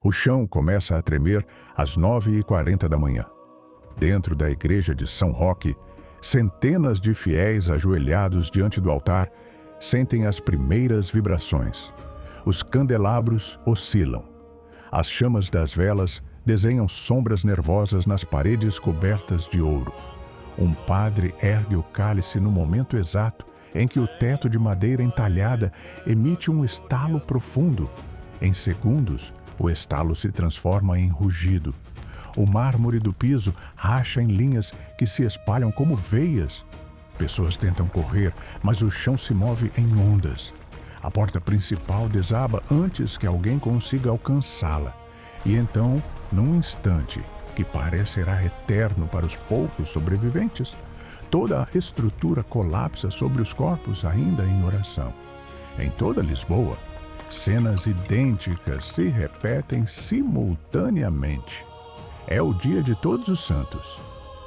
O chão começa a tremer às 9h40 da manhã. Dentro da igreja de São Roque, centenas de fiéis ajoelhados diante do altar sentem as primeiras vibrações. Os candelabros oscilam. As chamas das velas desenham sombras nervosas nas paredes cobertas de ouro. Um padre ergue o cálice no momento exato em que o teto de madeira entalhada emite um estalo profundo. Em segundos, o estalo se transforma em rugido. O mármore do piso racha em linhas que se espalham como veias. Pessoas tentam correr, mas o chão se move em ondas. A porta principal desaba antes que alguém consiga alcançá-la. E então, num instante, que parecerá eterno para os poucos sobreviventes, toda a estrutura colapsa sobre os corpos ainda em oração. Em toda Lisboa, cenas idênticas se repetem simultaneamente. É o dia de Todos os Santos.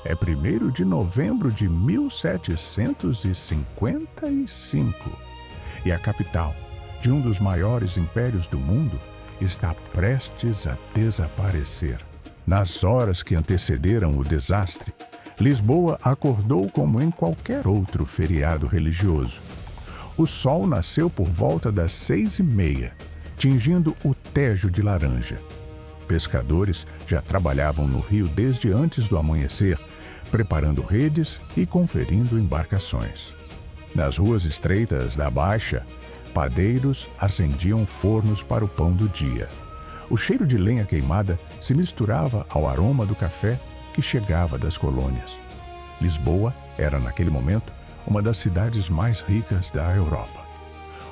É 1º de novembro de 1755. E a capital de um dos maiores impérios do mundo está prestes a desaparecer. Nas horas que antecederam o desastre, Lisboa acordou como em qualquer outro feriado religioso. O sol nasceu por volta das 6h30, tingindo o Tejo de laranja. Pescadores já trabalhavam no rio desde antes do amanhecer, preparando redes e conferindo embarcações. Nas ruas estreitas da Baixa, padeiros acendiam fornos para o pão do dia. O cheiro de lenha queimada se misturava ao aroma do café que chegava das colônias. Lisboa era, naquele momento, uma das cidades mais ricas da Europa.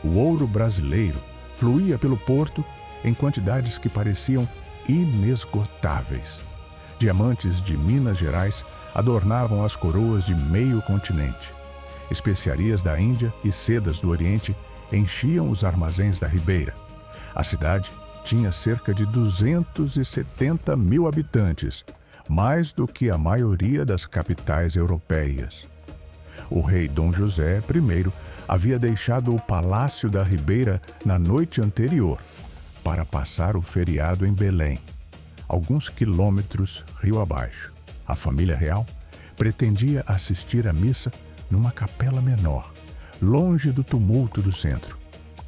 O ouro brasileiro fluía pelo porto em quantidades que pareciam inesgotáveis. Diamantes de Minas Gerais adornavam as coroas de meio continente. Especiarias da Índia e sedas do Oriente enchiam os armazéns da Ribeira. A cidade tinha cerca de 270 mil habitantes, mais do que a maioria das capitais europeias. O rei Dom José I havia deixado o Palácio da Ribeira na noite anterior para passar o feriado em Belém, alguns quilômetros rio abaixo. A família real pretendia assistir à missa numa capela menor, longe do tumulto do centro.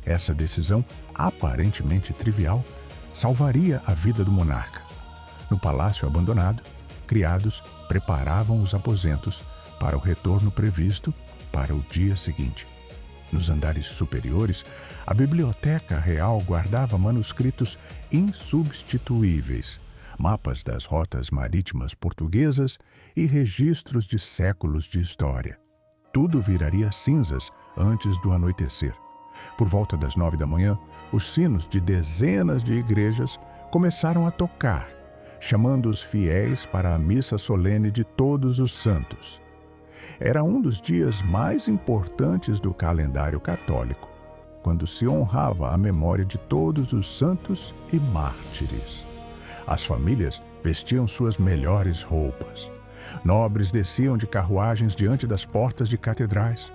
Essa decisão, aparentemente trivial, salvaria a vida do monarca. No palácio abandonado, criados preparavam os aposentos para o retorno previsto para o dia seguinte. Nos andares superiores, a biblioteca real guardava manuscritos insubstituíveis, mapas das rotas marítimas portuguesas e registros de séculos de história. Tudo viraria cinzas antes do anoitecer. Por volta das 9 da manhã, os sinos de dezenas de igrejas começaram a tocar, chamando os fiéis para a missa solene de Todos os Santos. Era um dos dias mais importantes do calendário católico, quando se honrava a memória de todos os santos e mártires. As famílias vestiam suas melhores roupas. Nobres desciam de carruagens diante das portas de catedrais.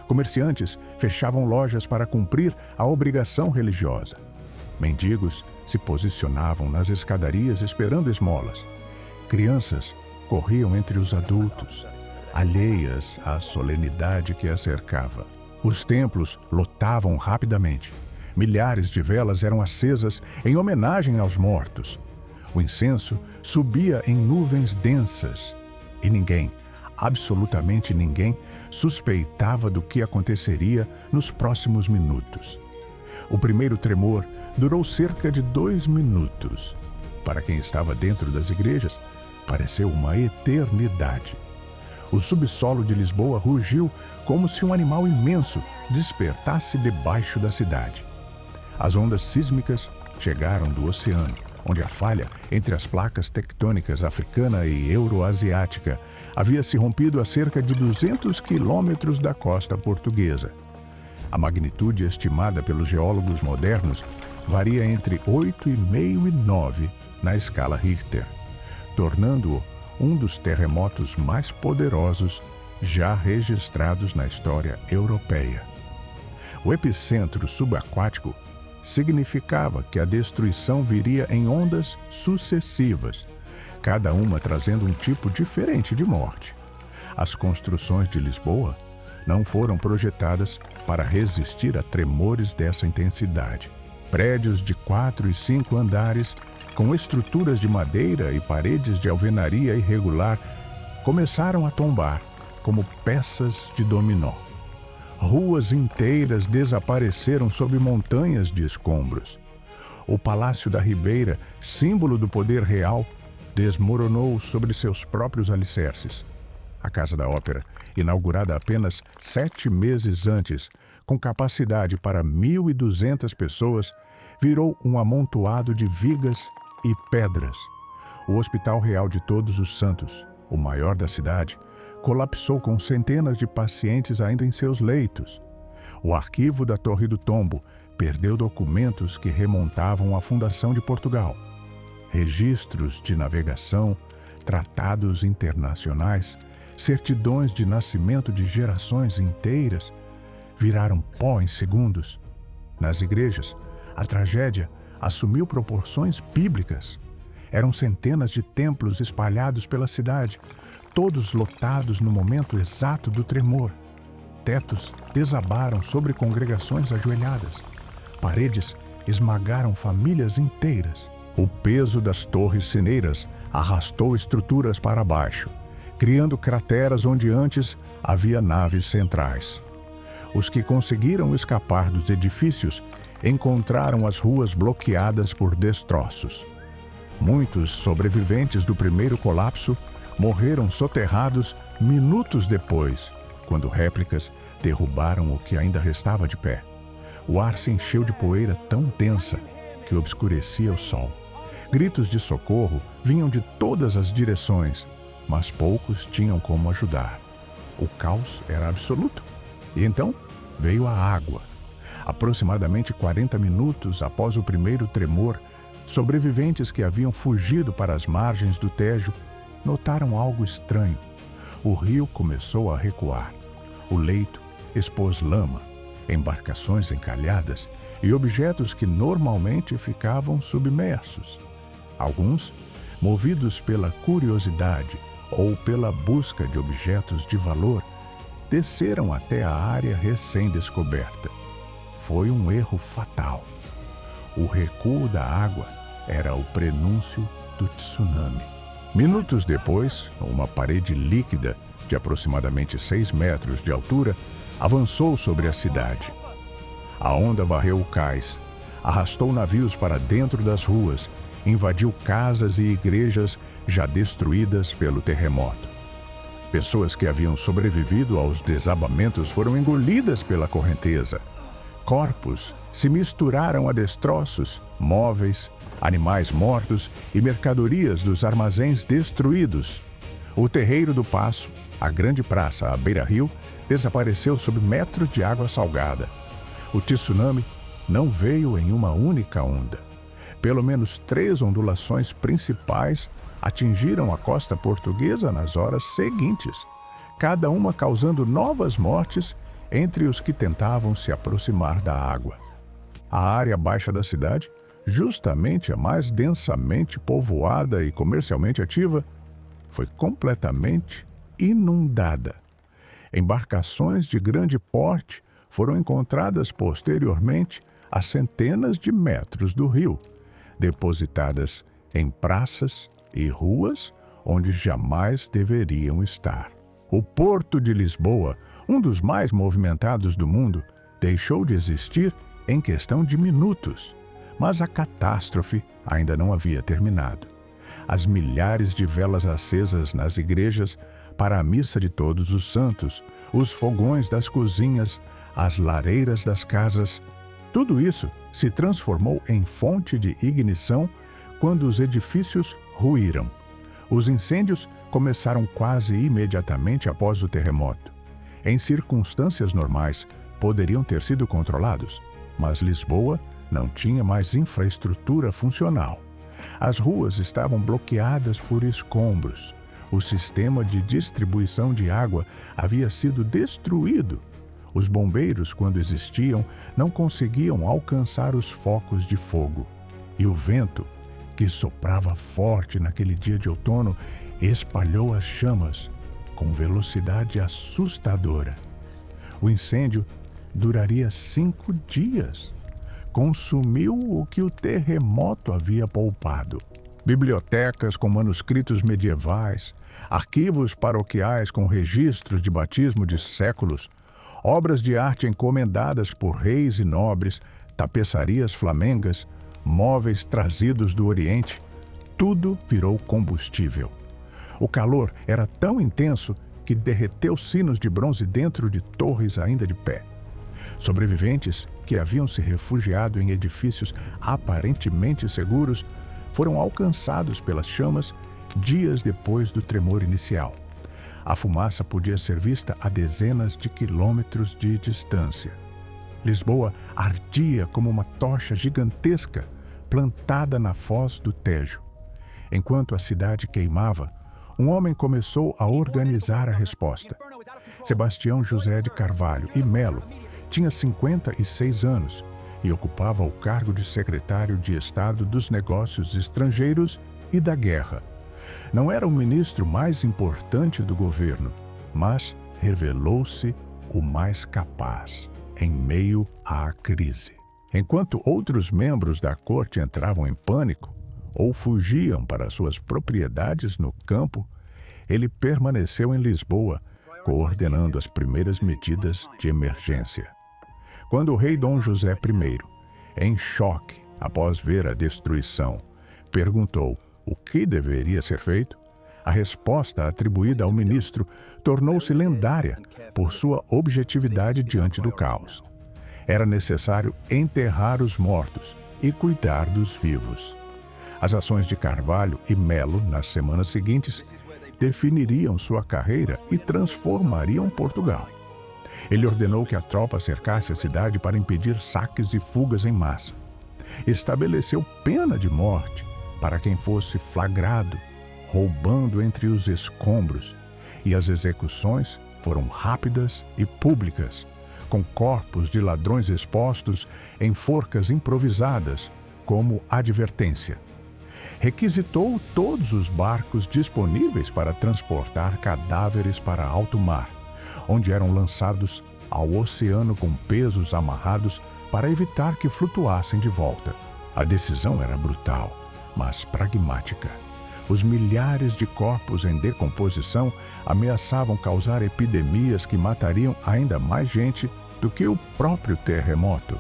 Comerciantes fechavam lojas para cumprir a obrigação religiosa. Mendigos se posicionavam nas escadarias esperando esmolas. Crianças corriam entre os adultos, alheias à solenidade que as cercava. Os templos lotavam rapidamente. Milhares de velas eram acesas em homenagem aos mortos. O incenso subia em nuvens densas e ninguém, absolutamente ninguém, suspeitava do que aconteceria nos próximos minutos. O primeiro tremor durou cerca de 2 minutos. Para quem estava dentro das igrejas, pareceu uma eternidade. O subsolo de Lisboa rugiu como se um animal imenso despertasse debaixo da cidade. As ondas sísmicas chegaram do oceano, onde a falha entre as placas tectônicas africana e euroasiática havia se rompido a cerca de 200 quilômetros da costa portuguesa. A magnitude estimada pelos geólogos modernos varia entre 8,5 e 9 na escala Richter, tornando-o um dos terremotos mais poderosos já registrados na história europeia. O epicentro subaquático significava que a destruição viria em ondas sucessivas, cada uma trazendo um tipo diferente de morte. As construções de Lisboa não foram projetadas para resistir a tremores dessa intensidade. Prédios de 4 e 5 andares, com estruturas de madeira e paredes de alvenaria irregular, começaram a tombar como peças de dominó. Ruas inteiras desapareceram sob montanhas de escombros. O Palácio da Ribeira, símbolo do poder real, desmoronou sobre seus próprios alicerces. A Casa da Ópera, inaugurada apenas 7 meses antes, com capacidade para 1.200 pessoas, virou um amontoado de vigas e pedras. O Hospital Real de Todos os Santos, o maior da cidade, colapsou com centenas de pacientes ainda em seus leitos. O arquivo da Torre do Tombo perdeu documentos que remontavam à fundação de Portugal. Registros de navegação, tratados internacionais, certidões de nascimento de gerações inteiras viraram pó em segundos. Nas igrejas, a tragédia assumiu proporções bíblicas. Eram centenas de templos espalhados pela cidade, todos lotados no momento exato do tremor. Tetos desabaram sobre congregações ajoelhadas. Paredes esmagaram famílias inteiras. O peso das torres sineiras arrastou estruturas para baixo, criando crateras onde antes havia naves centrais. Os que conseguiram escapar dos edifícios encontraram as ruas bloqueadas por destroços. Muitos sobreviventes do primeiro colapso morreram soterrados minutos depois, quando réplicas derrubaram o que ainda restava de pé. O ar se encheu de poeira tão densa que obscurecia o sol. Gritos de socorro vinham de todas as direções, mas poucos tinham como ajudar. O caos era absoluto. E então veio a água. Aproximadamente 40 minutos após o primeiro tremor, sobreviventes que haviam fugido para as margens do Tejo notaram algo estranho. O rio começou a recuar. O leito expôs lama, embarcações encalhadas e objetos que normalmente ficavam submersos. Alguns, movidos pela curiosidade ou pela busca de objetos de valor, desceram até a área recém-descoberta. Foi um erro fatal. O recuo da água era o prenúncio do tsunami. Minutos depois, uma parede líquida de aproximadamente 6 metros de altura avançou sobre a cidade. A onda varreu o cais, arrastou navios para dentro das ruas, invadiu casas e igrejas já destruídas pelo terremoto. Pessoas que haviam sobrevivido aos desabamentos foram engolidas pela correnteza. Corpos se misturaram a destroços, móveis, animais mortos e mercadorias dos armazéns destruídos. O terreiro do Paço, a grande praça à beira-rio, desapareceu sob metros de água salgada. O tsunami não veio em uma única onda. Pelo menos 3 ondulações principais atingiram a costa portuguesa nas horas seguintes, cada uma causando novas mortes entre os que tentavam se aproximar da água. A área baixa da cidade, justamente a mais densamente povoada e comercialmente ativa, foi completamente inundada. Embarcações de grande porte foram encontradas posteriormente a centenas de metros do rio, depositadas em praças e ruas onde jamais deveriam estar. O Porto de Lisboa, um dos mais movimentados do mundo, deixou de existir em questão de minutos, mas a catástrofe ainda não havia terminado. As milhares de velas acesas nas igrejas para a missa de Todos os Santos, os fogões das cozinhas, as lareiras das casas, tudo isso se transformou em fonte de ignição quando os edifícios ruíram. Os incêndios começaram quase imediatamente após o terremoto. Em circunstâncias normais, poderiam ter sido controlados, mas Lisboa não tinha mais infraestrutura funcional. As ruas estavam bloqueadas por escombros. O sistema de distribuição de água havia sido destruído. Os bombeiros, quando existiam, não conseguiam alcançar os focos de fogo. E o vento, que soprava forte naquele dia de outono, espalhou as chamas com velocidade assustadora. O incêndio duraria 5 dias. Consumiu o que o terremoto havia poupado. Bibliotecas com manuscritos medievais, arquivos paroquiais com registros de batismo de séculos, obras de arte encomendadas por reis e nobres, tapeçarias flamengas, móveis trazidos do Oriente, tudo virou combustível. O calor era tão intenso que derreteu sinos de bronze dentro de torres ainda de pé. Sobreviventes que haviam se refugiado em edifícios aparentemente seguros foram alcançados pelas chamas dias depois do tremor inicial. A fumaça podia ser vista a dezenas de quilômetros de distância. Lisboa ardia como uma tocha gigantesca plantada na foz do Tejo. Enquanto a cidade queimava, um homem começou a organizar a resposta. Sebastião José de Carvalho e Melo tinha 56 anos e ocupava o cargo de secretário de Estado dos Negócios Estrangeiros e da Guerra. Não era o ministro mais importante do governo, mas revelou-se o mais capaz em meio à crise. Enquanto outros membros da corte entravam em pânico ou fugiam para suas propriedades no campo, ele permaneceu em Lisboa, coordenando as primeiras medidas de emergência. Quando o rei Dom José I, em choque após ver a destruição, perguntou o que deveria ser feito, a resposta atribuída ao ministro tornou-se lendária por sua objetividade diante do caos. Era necessário enterrar os mortos e cuidar dos vivos. As ações de Carvalho e Melo, nas semanas seguintes, definiriam sua carreira e transformariam Portugal. Ele ordenou que a tropa cercasse a cidade para impedir saques e fugas em massa. Estabeleceu pena de morte para quem fosse flagrado roubando entre os escombros, e as execuções foram rápidas e públicas, com corpos de ladrões expostos em forcas improvisadas, como advertência. Requisitou todos os barcos disponíveis para transportar cadáveres para alto mar, onde eram lançados ao oceano com pesos amarrados para evitar que flutuassem de volta. A decisão era brutal, mas pragmática. Os milhares de corpos em decomposição ameaçavam causar epidemias que matariam ainda mais gente do que o próprio terremoto.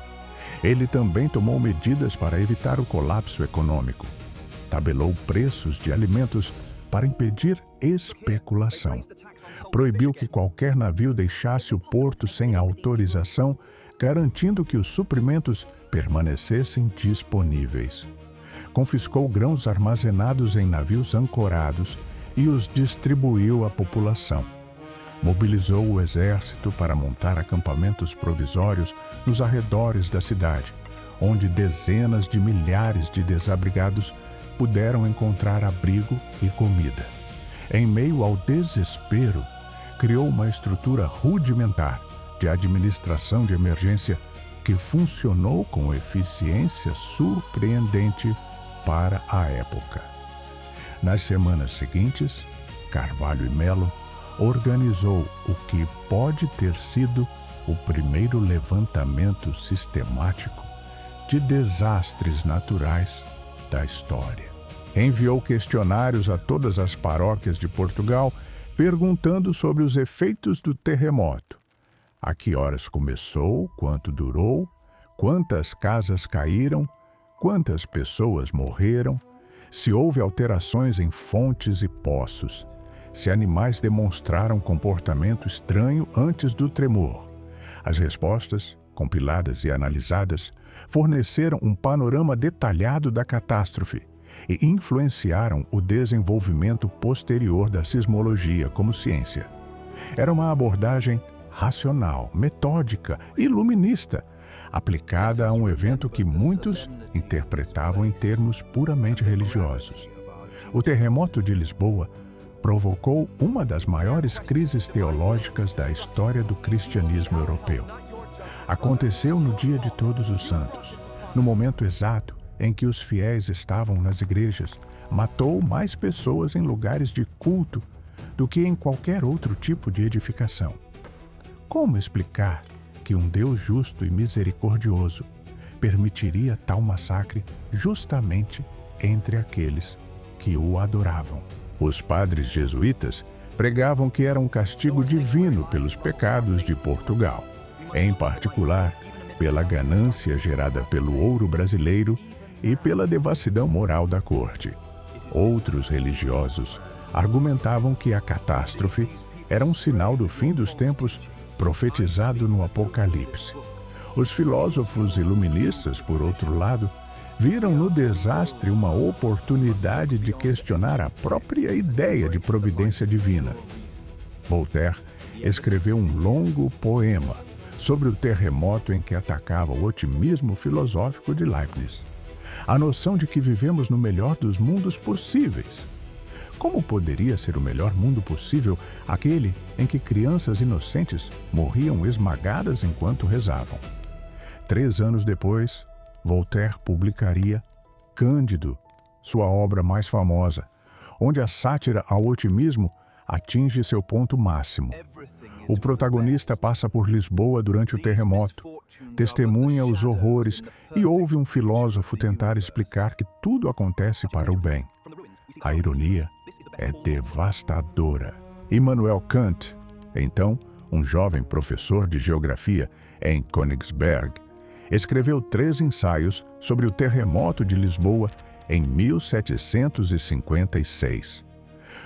Ele também tomou medidas para evitar o colapso econômico. Tabelou preços de alimentos para impedir especulação. Proibiu que qualquer navio deixasse o porto sem autorização, garantindo que os suprimentos permanecessem disponíveis. Confiscou grãos armazenados em navios ancorados e os distribuiu à população. Mobilizou o exército para montar acampamentos provisórios nos arredores da cidade, onde dezenas de milhares de desabrigados puderam encontrar abrigo e comida. Em meio ao desespero, criou uma estrutura rudimentar de administração de emergência que funcionou com eficiência surpreendente para a época. Nas semanas seguintes, Carvalho e Melo organizou o que pode ter sido o primeiro levantamento sistemático de desastres naturais da história. Enviou questionários a todas as paróquias de Portugal, perguntando sobre os efeitos do terremoto. A que horas começou, quanto durou, quantas casas caíram, quantas pessoas morreram, se houve alterações em fontes e poços, se animais demonstraram comportamento estranho antes do tremor. As respostas, compiladas e analisadas, forneceram um panorama detalhado da catástrofe e influenciaram o desenvolvimento posterior da sismologia como ciência. Era uma abordagem racional, metódica e iluminista, aplicada a um evento que muitos interpretavam em termos puramente religiosos. O terremoto de Lisboa provocou uma das maiores crises teológicas da história do cristianismo europeu. Aconteceu no dia de Todos os Santos, no momento exato em que os fiéis estavam nas igrejas. Matou mais pessoas em lugares de culto do que em qualquer outro tipo de edificação. Como explicar que um Deus justo e misericordioso permitiria tal massacre justamente entre aqueles que o adoravam? Os padres jesuítas pregavam que era um castigo divino pelos pecados de Portugal, em particular pela ganância gerada pelo ouro brasileiro e pela devassidão moral da corte. Outros religiosos argumentavam que a catástrofe era um sinal do fim dos tempos profetizado no Apocalipse. Os filósofos iluministas, por outro lado, viram no desastre uma oportunidade de questionar a própria ideia de providência divina. Voltaire escreveu um longo poema sobre o terremoto em que atacava o otimismo filosófico de Leibniz. A noção de que vivemos no melhor dos mundos possíveis. Como poderia ser o melhor mundo possível aquele em que crianças inocentes morriam esmagadas enquanto rezavam? 3 anos depois, Voltaire publicaria Cândido, sua obra mais famosa, onde a sátira ao otimismo atinge seu ponto máximo. O protagonista passa por Lisboa durante o terremoto, testemunha os horrores e ouve um filósofo tentar explicar que tudo acontece para o bem. A ironia é devastadora. Immanuel Kant, então um jovem professor de geografia em Königsberg, escreveu 3 ensaios sobre o terremoto de Lisboa em 1756.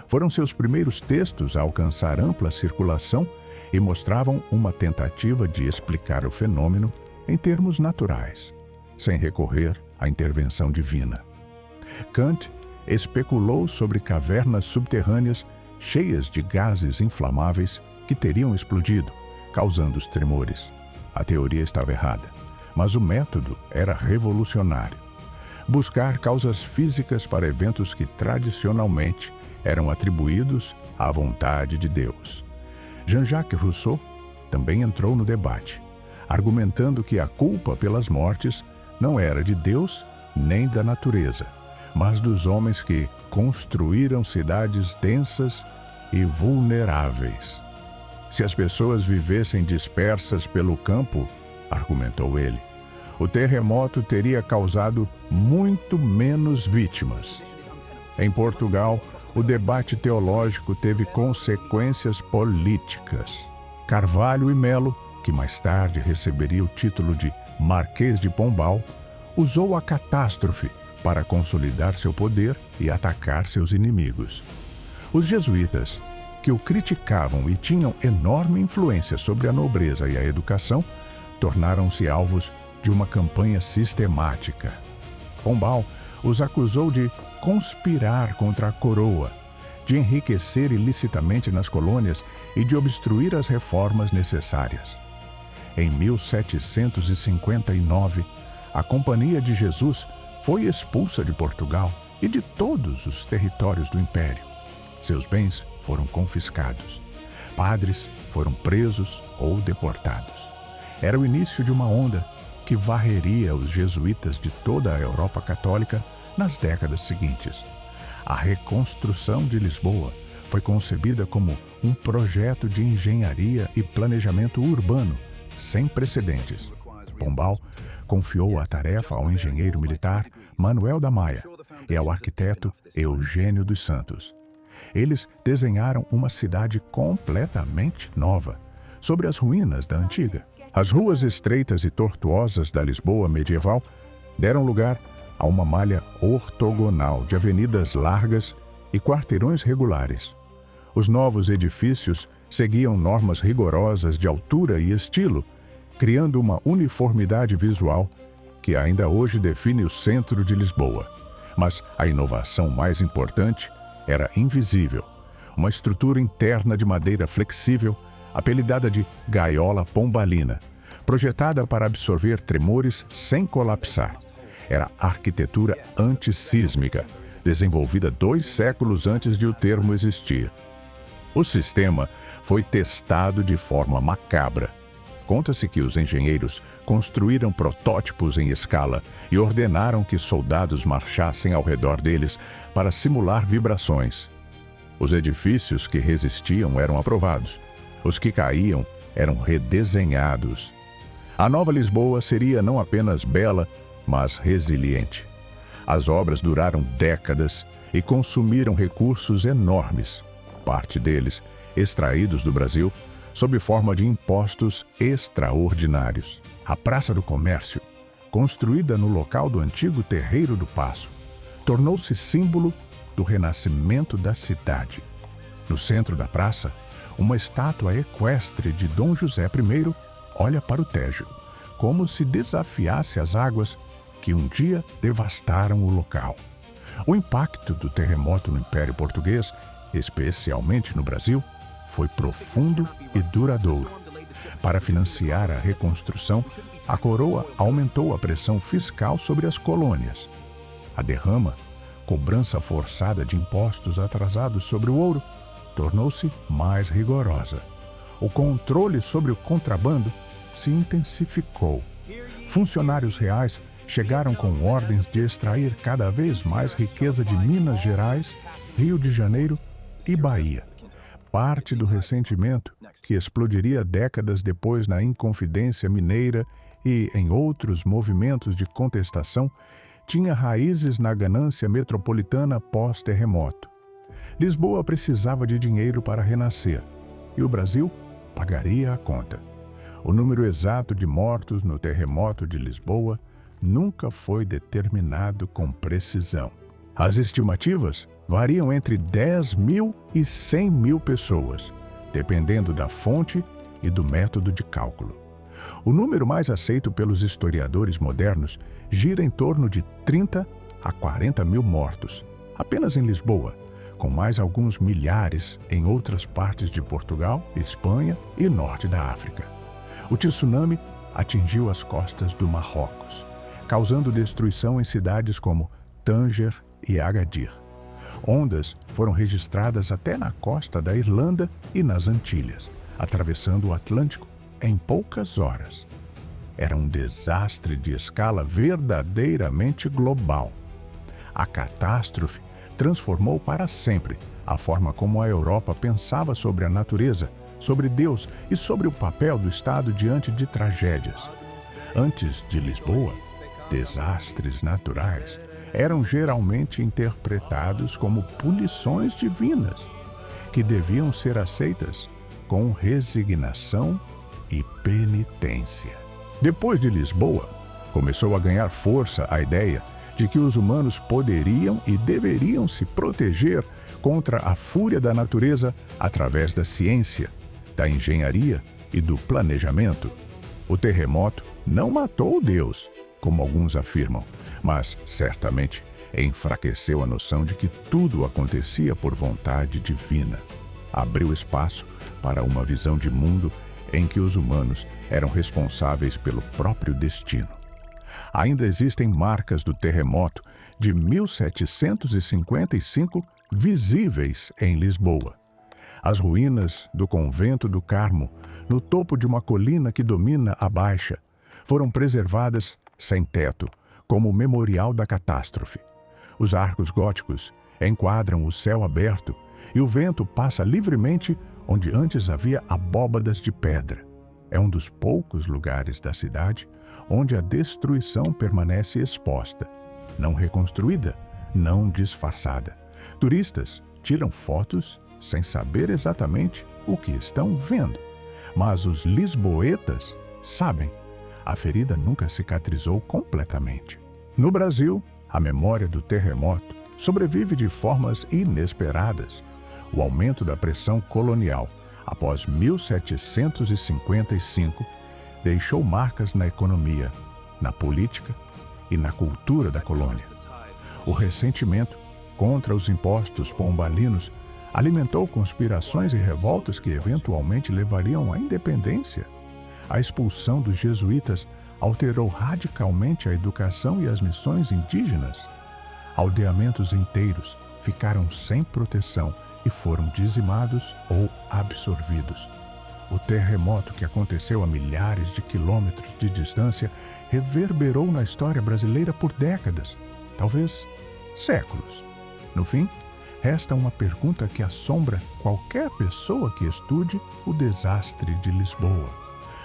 Foram seus primeiros textos a alcançar ampla circulação e mostravam uma tentativa de explicar o fenômeno em termos naturais, sem recorrer à intervenção divina. Kant especulou sobre cavernas subterrâneas cheias de gases inflamáveis que teriam explodido, causando os tremores. A teoria estava errada, mas o método era revolucionário. Buscar causas físicas para eventos que tradicionalmente eram atribuídos à vontade de Deus. Jean-Jacques Rousseau também entrou no debate, argumentando que a culpa pelas mortes não era de Deus nem da natureza, mas dos homens que construíram cidades densas e vulneráveis. Se as pessoas vivessem dispersas pelo campo, argumentou ele, o terremoto teria causado muito menos vítimas. Em Portugal, o debate teológico teve consequências políticas. Carvalho e Melo, que mais tarde receberia o título de Marquês de Pombal, usou a catástrofe para consolidar seu poder e atacar seus inimigos. Os jesuítas, que o criticavam e tinham enorme influência sobre a nobreza e a educação, tornaram-se alvos de uma campanha sistemática. Pombal os acusou de conspirar contra a coroa, de enriquecer ilicitamente nas colônias e de obstruir as reformas necessárias. Em 1759, a Companhia de Jesus foi expulsa de Portugal e de todos os territórios do Império. Seus bens foram confiscados. Padres foram presos ou deportados. Era o início de uma onda que varreria os jesuítas de toda a Europa católica nas décadas seguintes. A reconstrução de Lisboa foi concebida como um projeto de engenharia e planejamento urbano sem precedentes. Pombal confiou a tarefa ao engenheiro militar Manuel da Maia e ao arquiteto Eugênio dos Santos. Eles desenharam uma cidade completamente nova, sobre as ruínas da antiga. As ruas estreitas e tortuosas da Lisboa medieval deram lugar a uma malha ortogonal de avenidas largas e quarteirões regulares. Os novos edifícios seguiam normas rigorosas de altura e estilo, criando uma uniformidade visual que ainda hoje define o centro de Lisboa. Mas a inovação mais importante era invisível, uma estrutura interna de madeira flexível, apelidada de gaiola pombalina, projetada para absorver tremores sem colapsar. Era arquitetura antissísmica, desenvolvida 2 séculos antes de o termo existir. O sistema foi testado de forma macabra. Conta-se que os engenheiros construíram protótipos em escala e ordenaram que soldados marchassem ao redor deles para simular vibrações. Os edifícios que resistiam eram aprovados. Os que caíam eram redesenhados. A Nova Lisboa seria não apenas bela, mas resiliente. As obras duraram décadas e consumiram recursos enormes, parte deles extraídos do Brasil, sob forma de impostos extraordinários. A Praça do Comércio, construída no local do antigo Terreiro do Paço, tornou-se símbolo do renascimento da cidade. No centro da praça, uma estátua equestre de Dom José I olha para o Tejo, como se desafiasse as águas que um dia devastaram o local. O impacto do terremoto no Império Português, especialmente no Brasil, foi profundo e duradouro. Para financiar a reconstrução, a coroa aumentou a pressão fiscal sobre as colônias. A derrama, cobrança forçada de impostos atrasados sobre o ouro, tornou-se mais rigorosa. O controle sobre o contrabando se intensificou. Funcionários reais chegaram com ordens de extrair cada vez mais riqueza de Minas Gerais, Rio de Janeiro e Bahia. Parte do ressentimento, que explodiria décadas depois na Inconfidência Mineira e em outros movimentos de contestação, tinha raízes na ganância metropolitana pós-terremoto. Lisboa precisava de dinheiro para renascer, e o Brasil pagaria a conta. O número exato de mortos no terremoto de Lisboa nunca foi determinado com precisão. As estimativas variam entre 10 mil e 100 mil pessoas, dependendo da fonte e do método de cálculo. O número mais aceito pelos historiadores modernos gira em torno de 30 a 40 mil mortos, apenas em Lisboa, com mais alguns milhares em outras partes de Portugal, Espanha e norte da África. O tsunami atingiu as costas do Marrocos, causando destruição em cidades como Tanger e Agadir. Ondas foram registradas até na costa da Irlanda e nas Antilhas, atravessando o Atlântico em poucas horas. Era um desastre de escala verdadeiramente global. A catástrofe transformou para sempre a forma como a Europa pensava sobre a natureza, sobre Deus e sobre o papel do Estado diante de tragédias. Antes de Lisboa, desastres naturais eram geralmente interpretados como punições divinas, que deviam ser aceitas com resignação e penitência. Depois de Lisboa, começou a ganhar força a ideia de que os humanos poderiam e deveriam se proteger contra a fúria da natureza através da ciência, da engenharia e do planejamento. O terremoto não matou Deus, como alguns afirmam, mas certamente enfraqueceu a noção de que tudo acontecia por vontade divina. Abriu espaço para uma visão de mundo em que os humanos eram responsáveis pelo próprio destino. Ainda existem marcas do terremoto de 1755 visíveis em Lisboa. As ruínas do convento do Carmo, no topo de uma colina que domina a Baixa, foram preservadas sem teto, como memorial da catástrofe. Os arcos góticos enquadram o céu aberto e o vento passa livremente onde antes havia abóbadas de pedra. É um dos poucos lugares da cidade onde a destruição permanece exposta, não reconstruída, não disfarçada. Turistas tiram fotos sem saber exatamente o que estão vendo, mas os lisboetas sabem. A ferida nunca cicatrizou completamente. No Brasil, a memória do terremoto sobrevive de formas inesperadas. O aumento da pressão colonial após 1755 deixou marcas na economia, na política e na cultura da colônia. O ressentimento contra os impostos pombalinos alimentou conspirações e revoltas que eventualmente levariam à independência. A expulsão dos jesuítas alterou radicalmente a educação e as missões indígenas. Aldeamentos inteiros ficaram sem proteção e foram dizimados ou absorvidos. O terremoto que aconteceu a milhares de quilômetros de distância reverberou na história brasileira por décadas, talvez séculos. No fim, resta uma pergunta que assombra qualquer pessoa que estude o desastre de Lisboa.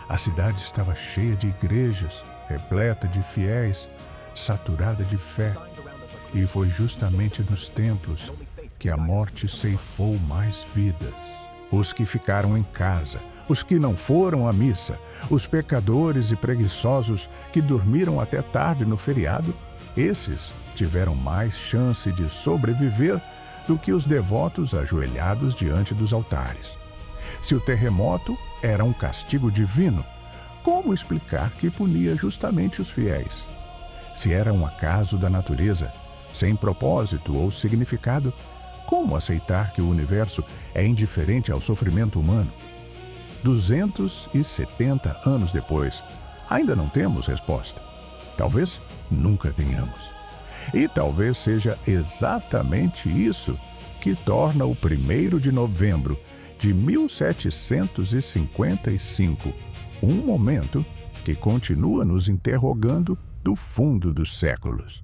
A cidade estava cheia de igrejas, repleta de fiéis, saturada de fé. E foi justamente nos templos que a morte ceifou mais vidas. Os que ficaram em casa, os que não foram à missa, os pecadores e preguiçosos que dormiram até tarde no feriado, esses tiveram mais chance de sobreviver do que os devotos ajoelhados diante dos altares. Se o terremoto era um castigo divino, como explicar que punia justamente os fiéis? Se era um acaso da natureza, sem propósito ou significado, como aceitar que o universo é indiferente ao sofrimento humano? 270 anos depois, ainda não temos resposta. Talvez nunca tenhamos. E talvez seja exatamente isso que torna o 1º de novembro de 1755 um momento que continua nos interrogando do fundo dos séculos.